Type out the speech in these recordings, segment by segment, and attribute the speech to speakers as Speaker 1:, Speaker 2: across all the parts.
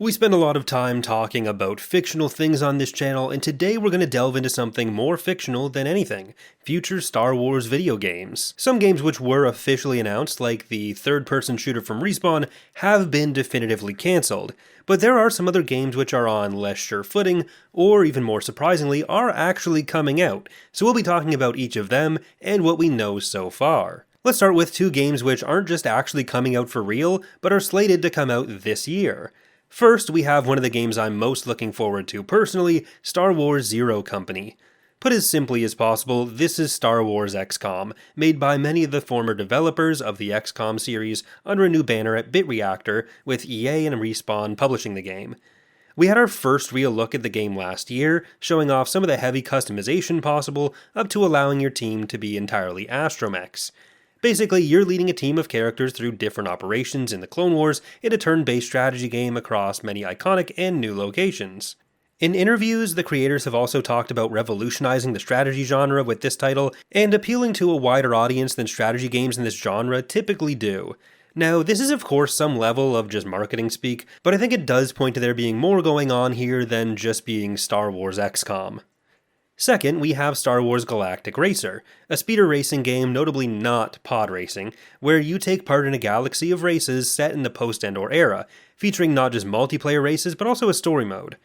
Speaker 1: We spend a lot of time talking about fictional things on this channel, and today we're going to delve into something more fictional than anything: future Star Wars video games. Some games which were officially announced, like the third-person shooter from Respawn, have been definitively cancelled, but there are some other games which are on less sure footing, or even more surprisingly, are actually coming out, so we'll be talking about each of them and what we know so far. Let's start with two games which aren't just actually coming out for real, but are slated to come out this year. First, we have one of the games I'm most looking forward to personally, Star Wars Zero Company. Put as simply as possible, this is Star Wars XCOM, made by many of the former developers of the XCOM series under a new banner at BitReactor, with EA and Respawn publishing the game. We had our first real look at the game last year, showing off some of the heavy customization possible, up to allowing your team to be entirely astromechs. Basically, you're leading a team of characters through different operations in the Clone Wars in a turn-based strategy game across many iconic and new locations. In interviews, the creators have also talked about revolutionizing the strategy genre with this title and appealing to a wider audience than strategy games in this genre typically do. Now, this is of course some level of just marketing speak, but I think it does point to there being more going on here than just being Star Wars XCOM. Second, we have Star Wars Galactic Racer, a speeder racing game, notably not pod racing, where you take part in a galaxy of races set in the post-Endor era, featuring not just multiplayer races but also a story mode.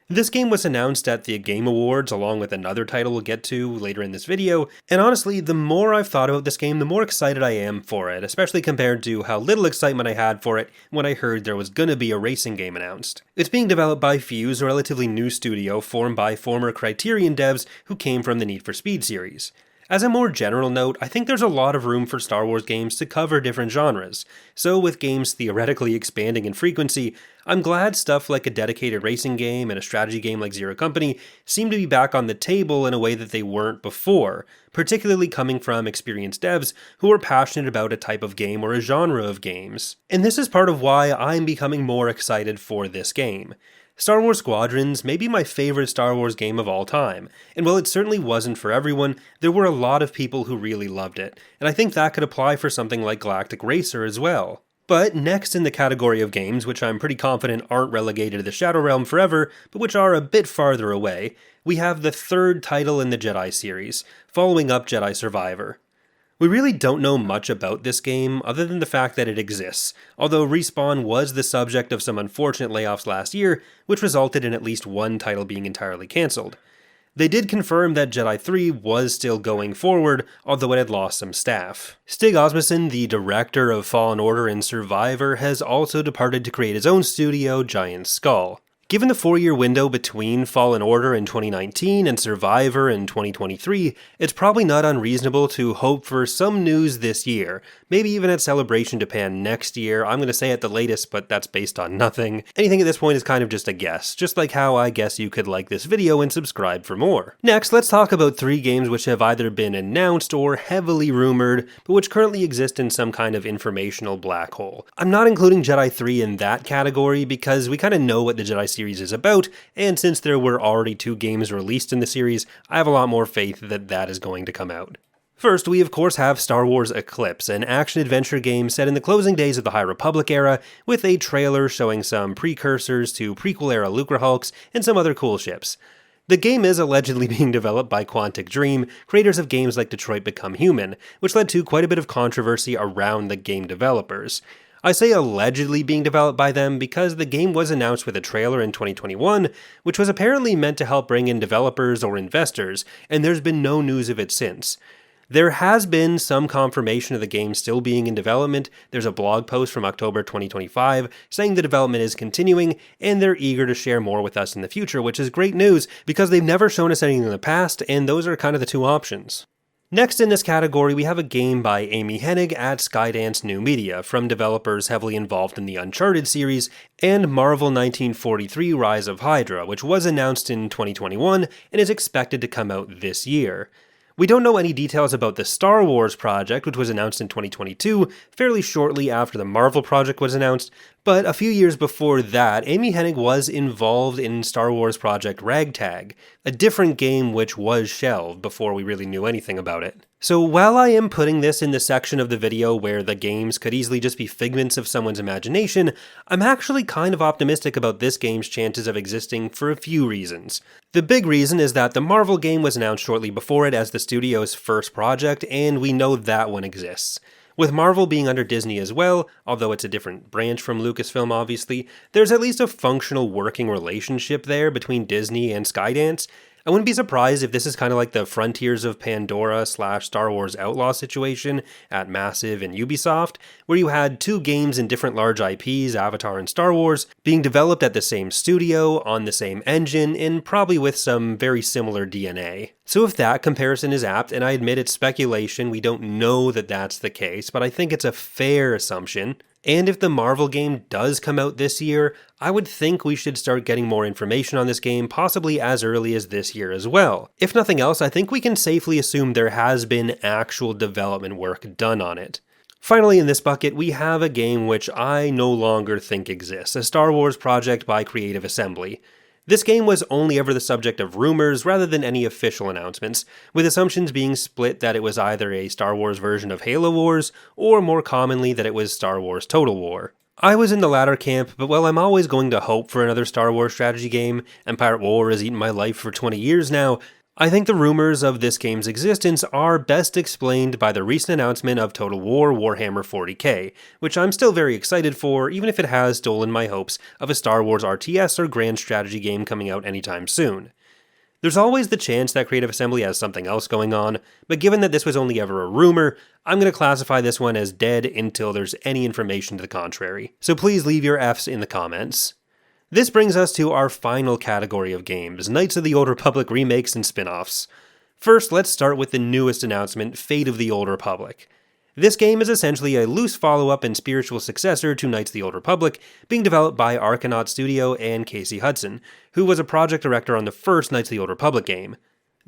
Speaker 1: This game was announced at the Game Awards along with another title we'll get to later in this video, and honestly, the more I've thought about this game, the more excited I am for it, especially compared to how little excitement I had for it when I heard there was gonna be a racing game announced. It's being developed by Fuse, a relatively new studio formed by former Criterion devs who came from the Need for Speed series. As a more general note, I think there's a lot of room for Star Wars games to cover different genres, so with games theoretically expanding in frequency, I'm glad stuff like a dedicated racing game and a strategy game like Zero Company seem to be back on the table in a way that they weren't before, particularly coming from experienced devs who are passionate about a type of game or a genre of games. And this is part of why I'm becoming more excited for this game. Star Wars Squadrons may be my favorite Star Wars game of all time, and while it certainly wasn't for everyone, there were a lot of people who really loved it, and I think that could apply for something like Galactic Racer as well. But next in the category of games, which I'm pretty confident aren't relegated to the Shadow Realm forever, but which are a bit farther away, we have the third title in the Jedi series, following up Jedi Survivor. We really don't know much about this game other than the fact that it exists, although Respawn was the subject of some unfortunate layoffs last year, which resulted in at least one title being entirely cancelled. They did confirm that Jedi 3 was still going forward, although it had lost some staff. Stig Asmussen, the director of Fallen Order and Survivor, has also departed to create his own studio, Giant Skull. Given the 4-year window between Fallen Order in 2019 and Survivor in 2023, it's probably not unreasonable to hope for some news this year, maybe even at Celebration Japan next year. I'm going to say at the latest, but that's based on nothing. Anything at this point is kind of just a guess, just like how I guess you could like this video and subscribe for more. Next, let's talk about 3 games which have either been announced or heavily rumored, but which currently exist in some kind of informational black hole. I'm not including Jedi 3 in that category because we kind of know what the Jedi series is about, and since there were already 2 games released in the series, I have a lot more faith that that is going to come out. First, we of course have Star Wars Eclipse, an action-adventure game set in the closing days of the High Republic era, with a trailer showing some precursors to prequel-era Lucrehulks and some other cool ships. The game is allegedly being developed by Quantic Dream, creators of games like Detroit Become Human, which led to quite a bit of controversy around the game developers. I say allegedly being developed by them because the game was announced with a trailer in 2021, which was apparently meant to help bring in developers or investors, and there's been no news of it since. There has been some confirmation of the game still being in development. There's a blog post from October 2025 saying the development is continuing, and they're eager to share more with us in the future, which is great news because they've never shown us anything in the past, and those are kind of the 2 options. Next in this category, we have a game by Amy Hennig at Skydance New Media, from developers heavily involved in the Uncharted series, and Marvel 1943 Rise of Hydra, which was announced in 2021 and is expected to come out this year. We don't know any details about the Star Wars project, which was announced in 2022, fairly shortly after the Marvel project was announced, But a few years before that, Amy Hennig was involved in Star Wars Project Ragtag, a different game which was shelved before we really knew anything about it. So while I am putting this in the section of the video where the games could easily just be figments of someone's imagination, I'm actually kind of optimistic about this game's chances of existing for a few reasons. The big reason is that the Marvel game was announced shortly before it as the studio's first project, and we know that one exists. With Marvel being under Disney as well, although it's a different branch from Lucasfilm obviously, there's at least a functional working relationship there between Disney and Skydance. I wouldn't be surprised if this is kind of like the Frontiers of Pandora / Star Wars Outlaw situation at Massive and Ubisoft, where you had two games in different large IPs, Avatar and Star Wars, being developed at the same studio, on the same engine, and probably with some very similar DNA. So if that comparison is apt, and I admit it's speculation, we don't know that that's the case, but I think it's a fair assumption. And if the Marvel game does come out this year, I would think we should start getting more information on this game possibly as early as this year as well. If nothing else, I think we can safely assume there has been actual development work done on it. Finally, in this bucket, we have a game which I no longer think exists, a Star Wars project by Creative Assembly. This game was only ever the subject of rumors rather than any official announcements, with assumptions being split that it was either a Star Wars version of Halo Wars, or more commonly that it was Star Wars Total War. I was in the latter camp, but while I'm always going to hope for another Star Wars strategy game, and Pirate War has eaten my life for 20 years now, I think the rumors of this game's existence are best explained by the recent announcement of Total War Warhammer 40k, which I'm still very excited for, even if it has stolen my hopes of a Star Wars RTS or grand strategy game coming out anytime soon. There's always the chance that Creative Assembly has something else going on, but given that this was only ever a rumor, I'm going to classify this one as dead until there's any information to the contrary. So please leave your Fs in the comments. This brings us to our final category of games, Knights of the Old Republic remakes and spin-offs. First, let's start with the newest announcement, Fate of the Old Republic. This game is essentially a loose follow-up and spiritual successor to Knights of the Old Republic, being developed by Archanaut Studio and Casey Hudson, who was a project director on the first Knights of the Old Republic game.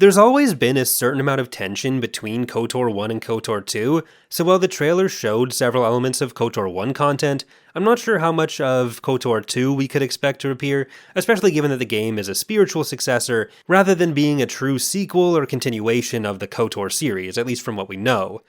Speaker 1: There's always been a certain amount of tension between KOTOR 1 and KOTOR 2, so while the trailer showed several elements of KOTOR 1 content, I'm not sure how much of KOTOR 2 we could expect to appear, especially given that the game is a spiritual successor, rather than being a true sequel or continuation of the KOTOR series, at least from what we know.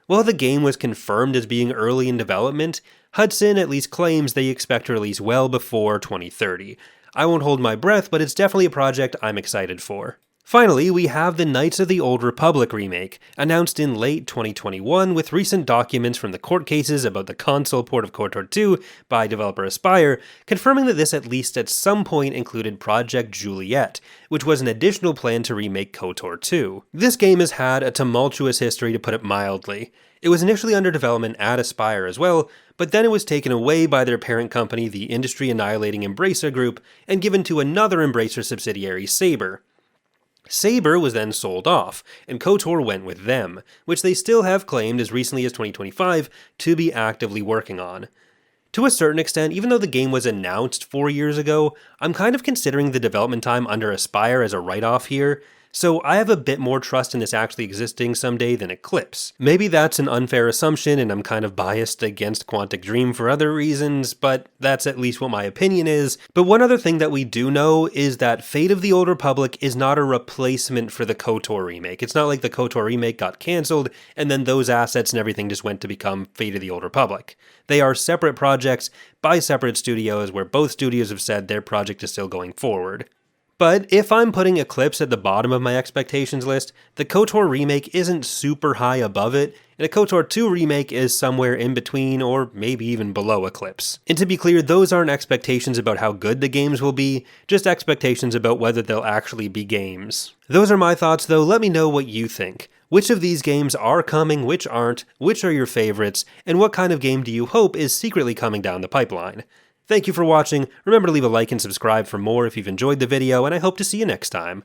Speaker 1: While the game was confirmed as being early in development, Hudson at least claims they expect to release well before 2030. I won't hold my breath, but it's definitely a project I'm excited for. Finally, we have the Knights of the Old Republic remake, announced in late 2021 with recent documents from the court cases about the console port of KOTOR 2 by developer Aspyr, confirming that this at least at some point included Project Juliet, which was an additional plan to remake KOTOR 2. This game has had a tumultuous history, to put it mildly. It was initially under development at Aspyr as well, but then it was taken away by their parent company, the industry-annihilating Embracer Group, and given to another Embracer subsidiary, Saber. Saber was then sold off, and KOTOR went with them, which they still have claimed as recently as 2025 to be actively working on. To a certain extent, even though the game was announced 4 years ago, I'm kind of considering the development time under Aspyr as a write-off here, so I have a bit more trust in this actually existing someday than Eclipse. Maybe that's an unfair assumption and I'm kind of biased against Quantic Dream for other reasons, but that's at least what my opinion is. But one other thing that we do know is that Fate of the Old Republic is not a replacement for the KOTOR remake. It's not like the KOTOR remake got cancelled and then those assets and everything just went to become Fate of the Old Republic. They are separate projects by separate studios where both studios have said their project is still going forward. But if I'm putting Eclipse at the bottom of my expectations list, the KOTOR remake isn't super high above it, and a KOTOR 2 remake is somewhere in between or maybe even below Eclipse. And to be clear, those aren't expectations about how good the games will be, just expectations about whether they'll actually be games. Those are my thoughts though, let me know what you think. Which of these games are coming, which aren't, which are your favorites, and what kind of game do you hope is secretly coming down the pipeline? Thank you for watching, remember to leave a like and subscribe for more if you've enjoyed the video, and I hope to see you next time.